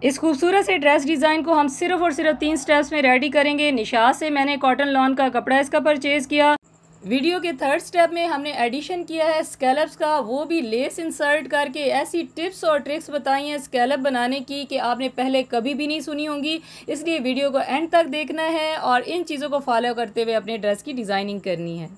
इस खूबसूरत से ड्रेस डिज़ाइन को हम सिर्फ और सिर्फ 3 स्टेप्स में रेडी करेंगे। निशात से मैंने कॉटन लॉन का कपड़ा इसका परचेज़ किया। वीडियो के थर्ड स्टेप में हमने एडिशन किया है स्कैलप्स का, वो भी लेस इंसर्ट करके। ऐसी टिप्स और ट्रिक्स बताई हैं स्कैलप बनाने की कि आपने पहले कभी भी नहीं सुनी होंगी, इसलिए वीडियो को एंड तक देखना है और इन चीज़ों को फॉलो करते हुए अपने ड्रेस की डिज़ाइनिंग करनी है।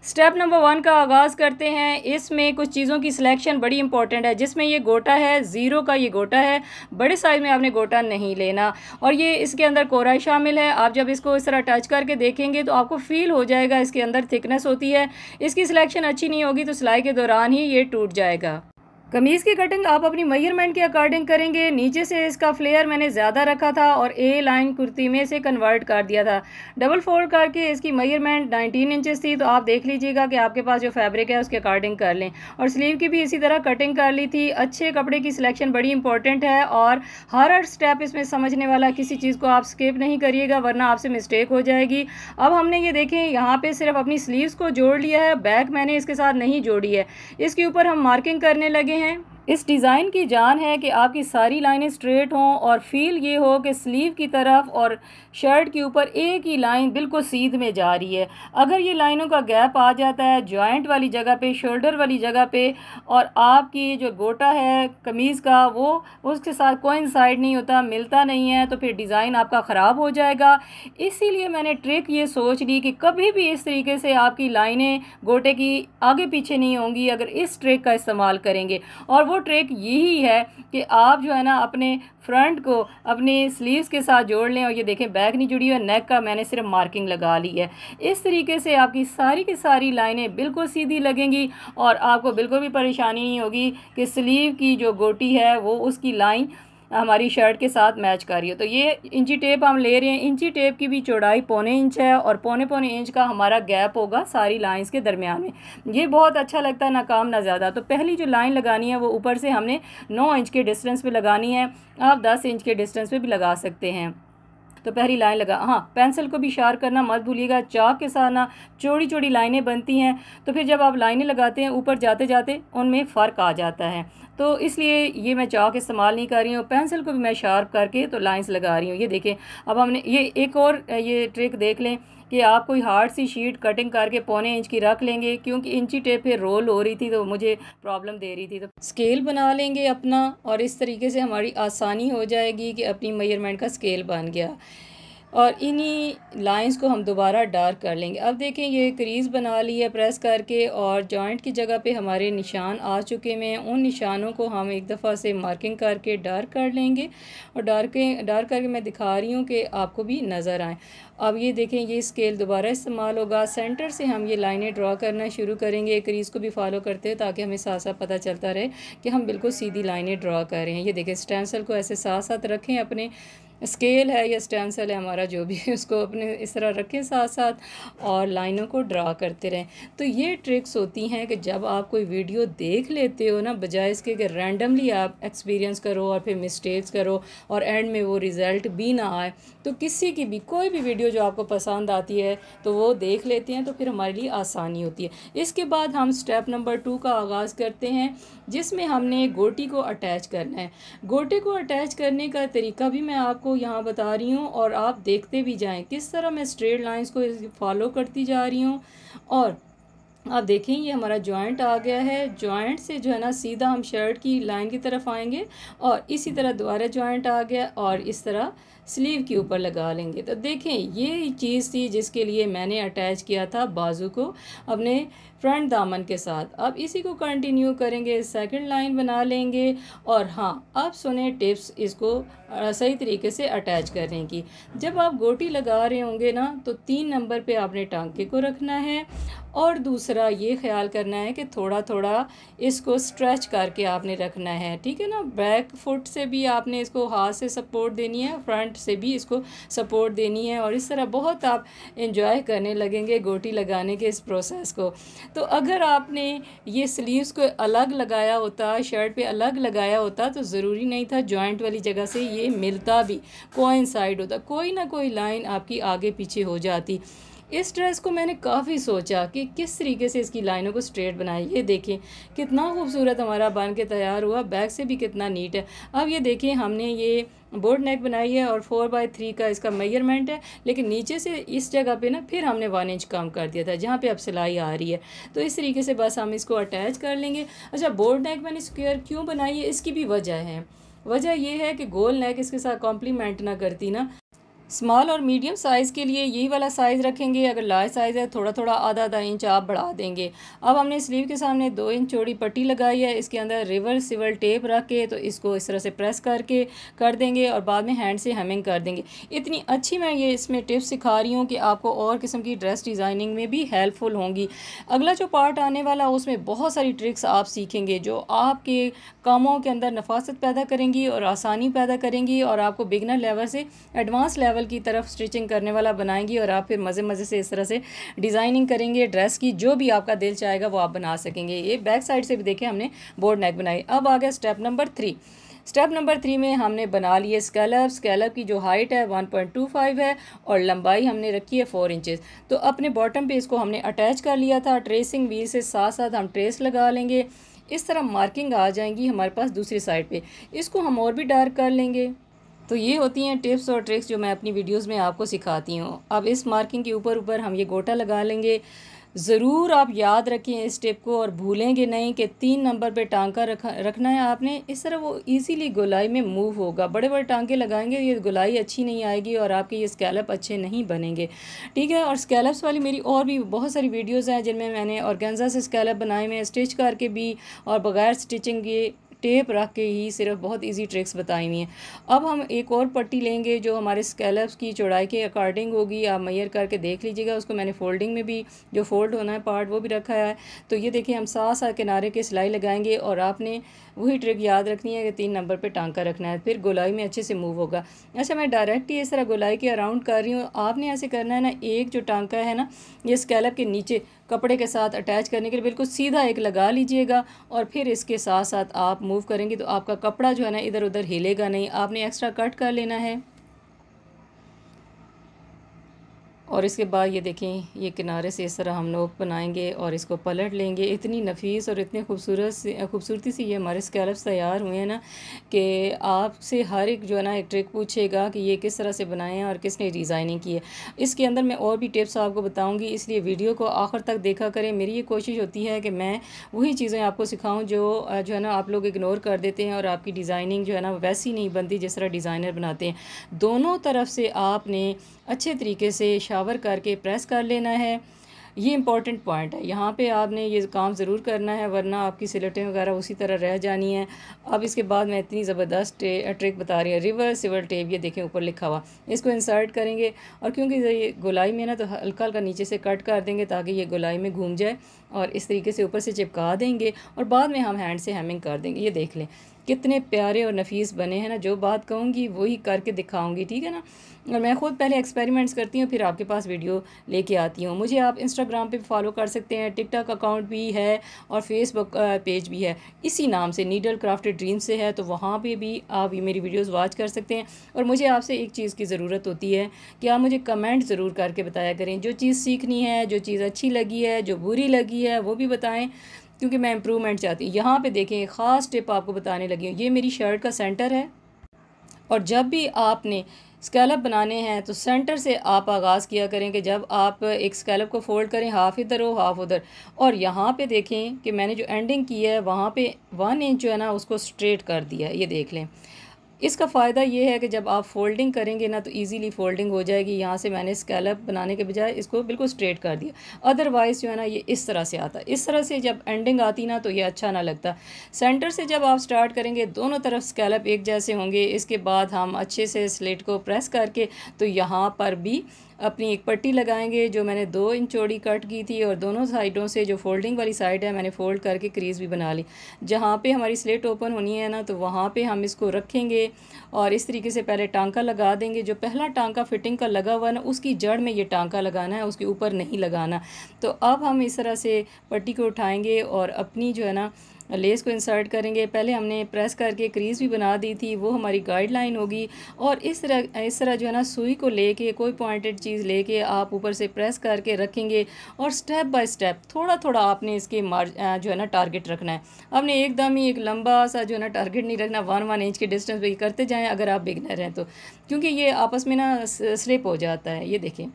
स्टेप नंबर 1 का आगाज़ करते हैं। इसमें कुछ चीज़ों की सिलेक्शन बड़ी इंपॉर्टेंट है, जिसमें ये गोटा है, ज़ीरो का ये गोटा है। बड़े साइज़ में आपने गोटा नहीं लेना और ये इसके अंदर कोराई शामिल है। आप जब इसको इस तरह टच करके देखेंगे तो आपको फील हो जाएगा इसके अंदर थिकनेस होती है। इसकी सिलेक्शन अच्छी नहीं होगी तो सिलाई के दौरान ही ये टूट जाएगा। कमीज़ की कटिंग आप अपनी मेजरमेंट के अकॉर्डिंग करेंगे। नीचे से इसका फ्लेयर मैंने ज़्यादा रखा था और ए लाइन कुर्ती में से कन्वर्ट कर दिया था। डबल फोल्ड करके इसकी मेजरमेंट 19 इंचेस थी, तो आप देख लीजिएगा कि आपके पास जो फैब्रिक है उसके अकॉर्डिंग कर लें। और स्लीव की भी इसी तरह कटिंग कर ली थी। अच्छे कपड़े की सिलेक्शन बड़ी इंपॉर्टेंट है और हर स्टेप इसमें समझने वाला, किसी चीज़ को आप स्किप नहीं करिएगा वरना आपसे मिस्टेक हो जाएगी। अब हमने ये देखें यहाँ पर सिर्फ अपनी स्लीव्स को जोड़ लिया है, बैक मैंने इसके साथ नहीं जोड़ी है। इसके ऊपर हम मार्किंग करने लगे हैं। इस डिज़ाइन की जान है कि आपकी सारी लाइनें स्ट्रेट हों और फील ये हो कि स्लीव की तरफ और शर्ट के ऊपर एक ही लाइन बिल्कुल सीध में जा रही है। अगर ये लाइनों का गैप आ जाता है जॉइंट वाली जगह पे, शोल्डर वाली जगह पे, और आपकी जो गोटा है कमीज़ का वो उसके साथ कोइंसाइड नहीं होता, मिलता नहीं है, तो फिर डिज़ाइन आपका ख़राब हो जाएगा। इसीलिए मैंने ट्रिक ये सोच ली कि कभी भी इस तरीके से आपकी लाइनें गोटे की आगे पीछे नहीं होंगी अगर इस ट्रिक का इस्तेमाल करेंगे। और वो ट्रिक यही है कि आप जो है ना अपने फ्रंट को अपने स्लीव्स के साथ जोड़ लें। और ये देखें बैक नहीं जुड़ी हुई, नेक का मैंने सिर्फ मार्किंग लगा ली है। इस तरीके से आपकी सारी की सारी लाइनें बिल्कुल सीधी लगेंगी और आपको बिल्कुल भी परेशानी नहीं होगी कि स्लीव की जो गोटी है वो उसकी लाइन हमारी शर्ट के साथ मैच कर रही हो। तो ये इंची टेप हम ले रहे हैं। इंची टेप की भी चौड़ाई 1.25 इंच है और 1.25 इंच का हमारा गैप होगा सारी लाइंस के दरमियान में। ये बहुत अच्छा लगता है, ना कम ना ज़्यादा। तो पहली जो लाइन लगानी है वो ऊपर से हमने 9 इंच के डिस्टेंस पे लगानी है। आप 10 इंच के डिस्टेंस पे भी लगा सकते हैं। तो पहली लाइन लगा, हाँ पेंसिल को भी शार्प करना मत भूलिएगा। चाक के साथ ना चौड़ी चौड़ी लाइनें बनती हैं, तो फिर जब आप लाइनें लगाते हैं ऊपर जाते जाते उनमें फ़र्क आ जाता है। तो इसलिए ये मैं चाक इस्तेमाल नहीं कर रही हूँ, पेंसिल को भी मैं शार्प करके तो लाइंस लगा रही हूँ। ये देखें, अब हमने ये एक और ये ट्रिक देख लें कि आप कोई हार्ड सी शीट कटिंग करके 1.25 इंच की रख लेंगे, क्योंकि इंची टेप पे रोल हो रही थी तो मुझे प्रॉब्लम दे रही थी। तो स्केल बना लेंगे अपना और इस तरीके से हमारी आसानी हो जाएगी कि अपनी मेजरमेंट का स्केल बन गया। और इन्हीं लाइंस को हम दोबारा डार्क कर लेंगे। अब देखें ये क्रीज़ बना ली है प्रेस करके और जॉइंट की जगह पे हमारे निशान आ चुके हैं। उन निशानों को हम एक दफ़ा से मार्किंग करके डार्क कर लेंगे और डार्क करके मैं दिखा रही हूँ कि आपको भी नज़र आए। अब ये देखें ये स्केल दोबारा इस्तेमाल होगा। सेंटर से हम ये लाइनें ड्रॉ करना शुरू करेंगे, क्रीज़ को भी फॉलो करते हैं ताकि हमें साथ साथ पता चलता रहे कि हम बिल्कुल सीधी लाइनें ड्रॉ कर रहे हैं। ये देखें स्टेंसिल को ऐसे साथ साथ रखें, अपने स्केल है या स्टेंसिल है हमारा जो भी है उसको अपने इस तरह रखें साथ साथ और लाइनों को ड्रा करते रहें। तो ये ट्रिक्स होती हैं कि जब आप कोई वीडियो देख लेते हो ना, बजाय इसके कि रैंडमली आप एक्सपीरियंस करो और फिर मिस्टेक्स करो और एंड में वो रिज़ल्ट भी ना आए, तो किसी की भी कोई भी वीडियो जो आपको पसंद आती है तो वो देख लेते हैं, तो फिर हमारे लिए आसानी होती है। इसके बाद हम स्टेप नंबर 2 का आगाज़ करते हैं, जिसमें हमने गोटी को अटैच करना है। गोटे को अटैच करने का तरीका भी मैं आपको यहाँ बता रही हूँ और आप देखते भी जाएं किस तरह मैं स्ट्रेट लाइंस को फॉलो करती जा रही हूँ। और आप देखें ये हमारा जॉइंट आ गया है। जॉइंट से जो है ना सीधा हम शर्ट की लाइन की तरफ आएंगे और इसी तरह दोबारा जॉइंट आ गया और इस तरह स्लीव के ऊपर लगा लेंगे। तो देखें ये चीज़ थी जिसके लिए मैंने अटैच किया था बाजू को अपने फ्रंट दामन के साथ। अब इसी को कंटिन्यू करेंगे, सेकंड लाइन बना लेंगे। और हाँ अब सुने टिप्स इसको सही तरीके से अटैच करने की। जब आप गोटी लगा रहे होंगे ना तो 3 नंबर पे आपने टांके को रखना है और दूसरा ये ख्याल करना है कि थोड़ा थोड़ा इसको स्ट्रेच करके आपने रखना है, ठीक है ना। बैक फुट से भी आपने इसको हाथ से सपोर्ट देनी है, फ्रंट से भी इसको सपोर्ट देनी है और इस तरह बहुत आप एंजॉय करने लगेंगे गोटी लगाने के इस प्रोसेस को। तो अगर आपने ये स्लीव्स को अलग लगाया होता, शर्ट पे अलग लगाया होता, तो ज़रूरी नहीं था जॉइंट वाली जगह से ये मिलता भी, कोइंसाइड होता, कोई ना कोई लाइन आपकी आगे पीछे हो जाती। इस ड्रेस को मैंने काफ़ी सोचा कि किस तरीके से इसकी लाइनों को स्ट्रेट बनाए। ये देखें कितना खूबसूरत हमारा बन के तैयार हुआ, बैक से भी कितना नीट है। अब ये देखें हमने ये बोर्ड नेक बनाई है और 4/3 का इसका मेजरमेंट है, लेकिन नीचे से इस जगह पे ना फिर हमने 1 इंच कम कर दिया था जहाँ पे अब सिलाई आ रही है। तो इस तरीके से बस हम इसको अटैच कर लेंगे। अच्छा, बोर्ड नेक मैंने स्क्वायर क्यों बनाई है, इसकी भी वजह है। वजह यह है कि गोल नेक इसके साथ कॉम्प्लीमेंट ना करती ना। स्मॉल और मीडियम साइज़ के लिए यही वाला साइज़ रखेंगे, अगर लार्ज साइज़ है थोड़ा थोड़ा आधा इंच आप बढ़ा देंगे। अब हमने स्लीव के सामने 2 इंच चौड़ी पट्टी लगाई है, इसके अंदर रिवर्सिबल टेप रख के तो इसको इस तरह से प्रेस करके कर देंगे और बाद में हैंड से हेमिंग कर देंगे। इतनी अच्छी मैं ये इसमें टिप्स सिखा रही हूँ कि आपको और किस्म की ड्रेस डिज़ाइनिंग में भी हेल्पफुल होंगी। अगला जो पार्ट आने वाला उसमें बहुत सारी ट्रिक्स आप सीखेंगे जो आपके कामों के अंदर नफासत पैदा करेंगी और आसानी पैदा करेंगी और आपको बिगनर लेवल से एडवांस लेवल की तरफ स्टिचिंग करने वाला बनाएंगी और आप फिर मज़े मज़े से इस तरह से डिज़ाइनिंग करेंगे ड्रेस की, जो भी आपका दिल चाहेगा वो आप बना सकेंगे। ये बैक साइड से भी देखें हमने बोर्ड नेक बनाई। अब आ गया स्टेप नंबर 3। स्टेप नंबर 3 में हमने बना लिए स्कैलप। स्कैलप की जो हाइट है 1.25 है और लंबाई हमने रखी है 4 इंचेस। तो अपने बॉटम पे इसको हमने अटैच कर लिया था। ट्रेसिंग व्हील से साथ साथ हम ट्रेस लगा लेंगे। इस तरह मार्किंग आ जाएंगी हमारे पास दूसरी साइड पे। इसको हम और भी डार्क कर लेंगे। तो ये होती हैं टिप्स और ट्रिक्स जो मैं अपनी वीडियोस में आपको सिखाती हूँ। अब इस मार्किंग के ऊपर ऊपर हम ये गोटा लगा लेंगे। ज़रूर आप याद रखें इस टिप को और भूलेंगे नहीं कि 3 नंबर पे टांका रखना है आपने। इस तरह वो इजीली गोलाई में मूव होगा। बड़े बड़े टांके लगाएंगे ये गोलाई अच्छी नहीं आएगी और आपके ये स्कैलप अच्छे नहीं बनेंगे, ठीक है। और स्कैलप्स वाली मेरी और भी बहुत सारी वीडियोज़ हैं जिनमें मैंने ऑर्गेन्जा से स्कैलप बनाए हुए हैं, स्टिच करके भी और बगैर स्टिचिंग के टेप रख के ही सिर्फ बहुत इजी ट्रिक्स बताई हुई हैं। अब हम एक और पट्टी लेंगे जो हमारे स्कैलप्स की चौड़ाई के अकॉर्डिंग होगी। आप मेजर करके देख लीजिएगा। उसको मैंने फोल्डिंग में भी जो फोल्ड होना है पार्ट वो भी रखा है। तो ये देखिए हम साथ साथ किनारे के सिलाई लगाएंगे और आपने वही ट्रिक याद रखनी है कि 3 नंबर पे टांका रखना है, फिर गोलाई में अच्छे से मूव होगा। अच्छा, मैं डायरेक्ट ही इस तरह गोलाई के अराउंड कर रही हूँ। आपने ऐसे करना है ना, एक जो टांका है ना ये स्कैलप के नीचे कपड़े के साथ अटैच करने के लिए बिल्कुल सीधा एक लगा लीजिएगा और फिर इसके साथ साथ आप मूव करेंगे तो आपका कपड़ा जो है ना इधर उधर हिलेगा नहीं। आपने एक्स्ट्रा कट कर लेना है और इसके बाद ये देखें ये किनारे से इस तरह हम लोग बनाएंगे और इसको पलट लेंगे। इतनी नफीस और इतने खूबसूरती से ये हमारे स्कैलप्स तैयार हुए हैं ना कि आपसे हर एक जो है ना एक ट्रिक पूछेगा कि ये किस तरह से बनाए हैं और किसने डिज़ाइनिंग की है। इसके अंदर मैं और भी टिप्स आपको बताऊंगी, इसलिए वीडियो को आखिर तक देखा करें। मेरी ये कोशिश होती है कि मैं वही चीज़ें आपको सिखाऊँ जो है ना आप लोग इग्नोर कर देते हैं और आपकी डिज़ाइनिंग जो है ना वैसी नहीं बनती जिस तरह डिज़ाइनर बनाते हैं। दोनों तरफ से आपने अच्छे तरीके से शावर करके प्रेस कर लेना है। ये इंपॉर्टेंट पॉइंट है, यहाँ पे आपने ये काम ज़रूर करना है वरना आपकी सिलटें वगैरह उसी तरह रह जानी है। अब इसके बाद मैं इतनी ज़बरदस्त ट्रिक बता रही हूँ, रिवर्सिबल टेप। ये देखें ऊपर लिखा हुआ, इसको इंसर्ट करेंगे और क्योंकि ये गोलाई में ना तो हल्का हल्का नीचे से कट कर देंगे ताकि ये गोलाई में घूम जाए और इस तरीके से ऊपर से चिपका देंगे और बाद में हम हैंड से हेमिंग कर देंगे। ये देख लें कितने प्यारे और नफीस बने हैं ना। जो बात कहूँगी वही करके दिखाऊंगी, ठीक है ना। और मैं ख़ुद पहले एक्सपेरिमेंट्स करती हूँ फिर आपके पास वीडियो लेके आती हूँ। मुझे आप इंस्टाग्राम पे फॉलो कर सकते हैं, टिकटॉक अकाउंट भी है और फेसबुक पेज भी है, इसी नाम से नीडल क्राफ्टेड ड्रीम से है। तो वहाँ पे भी आप ये मेरी वीडियोस वॉच कर सकते हैं। और मुझे आपसे एक चीज़ की ज़रूरत होती है कि आप मुझे कमेंट ज़रूर करके बताया करें। जो चीज़ सीखनी है, जो चीज़ अच्छी लगी है, जो बुरी लगी है वो भी बताएँ क्योंकि मैं इम्प्रूवमेंट चाहती हूँ। यहाँ पे देखें एक ख़ास टिप आपको बताने लगी हूँ। ये मेरी शर्ट का सेंटर है और जब भी आपने स्कैलप बनाने हैं तो सेंटर से आप आगाज़ किया करें कि जब आप एक स्कैलप को फोल्ड करें हाफ इधर हो हाफ उधर। और यहाँ पे देखें कि मैंने जो एंडिंग की है वहाँ पे 1 इंच जो है ना उसको स्ट्रेट कर दिया है। ये देख लें। इसका फ़ायदा ये है कि जब आप फोल्डिंग करेंगे ना तो इजीली फोल्डिंग हो जाएगी। यहाँ से मैंने स्कैलप बनाने के बजाय इसको बिल्कुल स्ट्रेट कर दिया। अदरवाइज़ जो है ना ये इस तरह से आता, इस तरह से जब एंडिंग आती ना तो ये अच्छा ना लगता। सेंटर से जब आप स्टार्ट करेंगे दोनों तरफ स्कैलप एक जैसे होंगे। इसके बाद हम अच्छे से स्लेट को प्रेस करके तो यहाँ पर भी अपनी एक पट्टी लगाएंगे जो मैंने 2 इंच चौड़ी कट की थी और दोनों साइडों से जो फोल्डिंग वाली साइड है मैंने फोल्ड करके क्रीज भी बना ली। जहाँ पे हमारी स्लेट ओपन होनी है ना तो वहाँ पे हम इसको रखेंगे और इस तरीके से पहले टांका लगा देंगे। जो पहला टांका फिटिंग का लगा हुआ है ना उसकी जड़ में ये टांका लगाना है, उसके ऊपर नहीं लगाना। तो अब हम इस तरह से पट्टी को उठाएंगे और अपनी जो है ना लेस को इंसर्ट करेंगे। पहले हमने प्रेस करके क्रीज़ भी बना दी थी, वो हमारी गाइडलाइन होगी। और इस तरह जो है ना सुई को लेके कोई पॉइंटेड चीज़ लेके आप ऊपर से प्रेस करके रखेंगे और स्टेप बाय स्टेप थोड़ा थोड़ा आपने इसके जो है ना टारगेट रखना है। आपने एकदम ही एक लंबा सा जो है ना टारगेट नहीं रखना, 1 इंच के डिस्टेंस पे करते जाएँ अगर आप बिगनर हैं तो, क्योंकि ये आपस में ना स्लिप हो जाता है। ये देखें,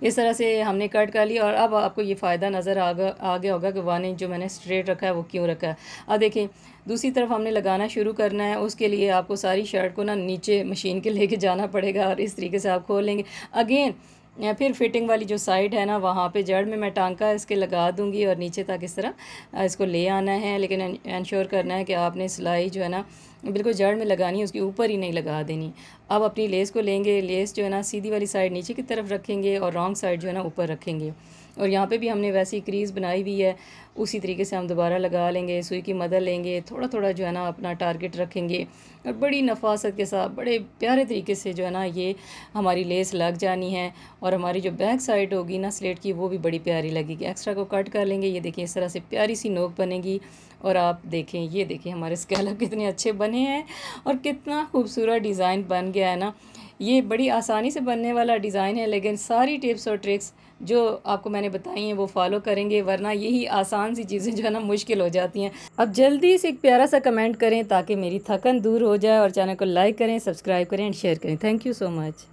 इस तरह से हमने कट कर लिया और अब आपको ये फ़ायदा नज़र आ गया होगा कि 1 इंच जो मैंने स्ट्रेट रखा है वो क्यों रखा है। अब देखें, दूसरी तरफ हमने लगाना शुरू करना है। उसके लिए आपको सारी शर्ट को ना नीचे मशीन के लेके जाना पड़ेगा और इस तरीके से आप खोल लेंगे। अगेन या फिर फिटिंग वाली जो साइड है ना, वहाँ पे जड़ में मैं टांका इसके लगा दूँगी और नीचे तक इस तरह इसको ले आना है। लेकिन इंश्योर करना है कि आपने सिलाई जो है ना बिल्कुल जड़ में लगानी है, उसके ऊपर ही नहीं लगा देनी। अब अपनी लेस को लेंगे, लेस जो है ना सीधी वाली साइड नीचे की तरफ रखेंगे और रॉन्ग साइड जो है ना ऊपर रखेंगे। और यहाँ पे भी हमने वैसी क्रीज़ बनाई हुई है, उसी तरीके से हम दोबारा लगा लेंगे। सुई की मदद लेंगे, थोड़ा थोड़ा जो है ना अपना टारगेट रखेंगे और बड़ी नफासत के साथ बड़े प्यारे तरीके से जो है ना ये हमारी लेस लग जानी है। और हमारी जो बैक साइड होगी ना स्लेट की, वो भी बड़ी प्यारी लगेगी। एक्स्ट्रा को कट कर लेंगे। ये देखिए, इस तरह से प्यारी सी नोक बनेगी। और आप देखें, ये देखें हमारे स्कैलप कितने अच्छे बने हैं और कितना खूबसूरत डिज़ाइन बन गया है ना। ये बड़ी आसानी से बनने वाला डिज़ाइन है, लेकिन सारी टिप्स और ट्रिक्स जो आपको मैंने बताई हैं वो फॉलो करेंगे, वरना यही आसान सी चीज़ें जो है ना मुश्किल हो जाती हैं। अब जल्दी से एक प्यारा सा कमेंट करें ताकि मेरी थकन दूर हो जाए, और चैनल को लाइक करें, सब्सक्राइब करें एंड शेयर करें। Thank you so much.